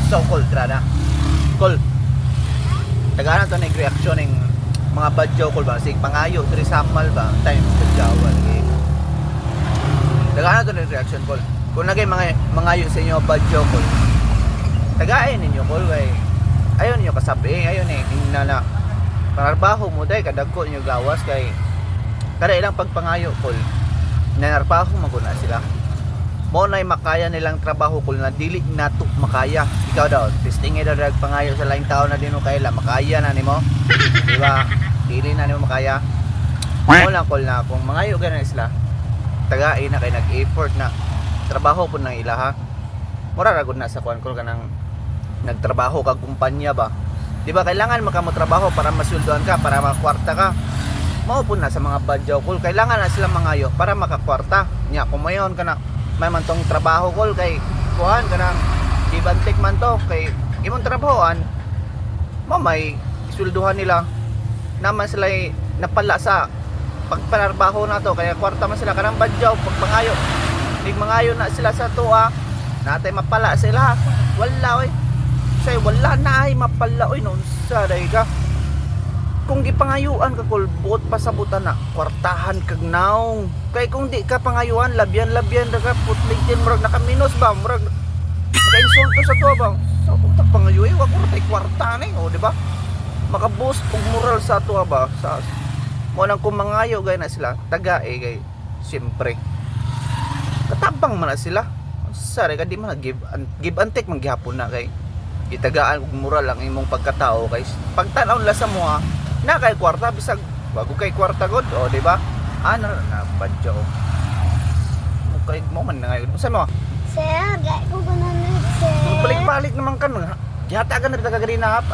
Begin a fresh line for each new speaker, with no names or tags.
So cool na. Cool. Tagana to nag-reaction ng mga badyaw cool ba? Sig pangayo diri samal ba? Time badyawan eh. Tagana to nag-reaction cool. Kung nagay mangayo sa inyo badyaw cool. Tagain ninyo cool kay ayon niyo kasabi, ayon eh na trabaho mo day kadagko niyo gawas kay kada ilang pagpangayo cool. Nanarbaho maguna sila. Mo nay makaya nilang trabaho kung na dili nato makaya. Ikaw daw, testing daw drag pangayo sa laing tao na dino kayla makaya na nimo. Di ba? Dili na nimo makaya. Mo lang kol na kung mangayo ganun sila. Tagain na kay nag-effort na trabaho po ng ilaha. Mura ra gud na sa kuan ko kanang nagtrabaho kag kumpanya ba. Di ba kailangan mo trabaho para masuldoan ka, para makakwarta ka. Mao po na sa mga badyaw kol kailangan na sila mangayo para makakwarta. Nya kumayon ka na may man tong trabaho kol kay kuhan kanang gibantik man to kay imong trabahoan mamay isulduhan nila naman sila napala sa pagpanarbaho na to kaya kwarta man sila kanang badyaw pagpangayo dig mangayo na sila sa tuwa natay mapala sila wala oy say wala na ay mapala oy non sa day ka kung gipangayuan ka kol buot pasabutan na kwartahan kag naong kay kung di ka pangayuan labyan ra ka putlig din murag nakaminos ba murag naka-insulto sa tuwa ba so kung tak pangayuy wa ko tay kwarta ni o di ba makaboost og moral sa tuwa ba sa mo nang kumangayo gay na sila taga kay siyempre katabang man na sila sare ka di man give and take man gihapon na kay itagaan og moral ang imong pagkatao kay pagtan-aw la sa mo na kay kwarta bisag bago kay kwarta god o di ba ano na badyo mo kay mo man na ngayon sa mo
Sir, gay ko ganun sir.
balik-balik naman kan yata ka na tagagrinap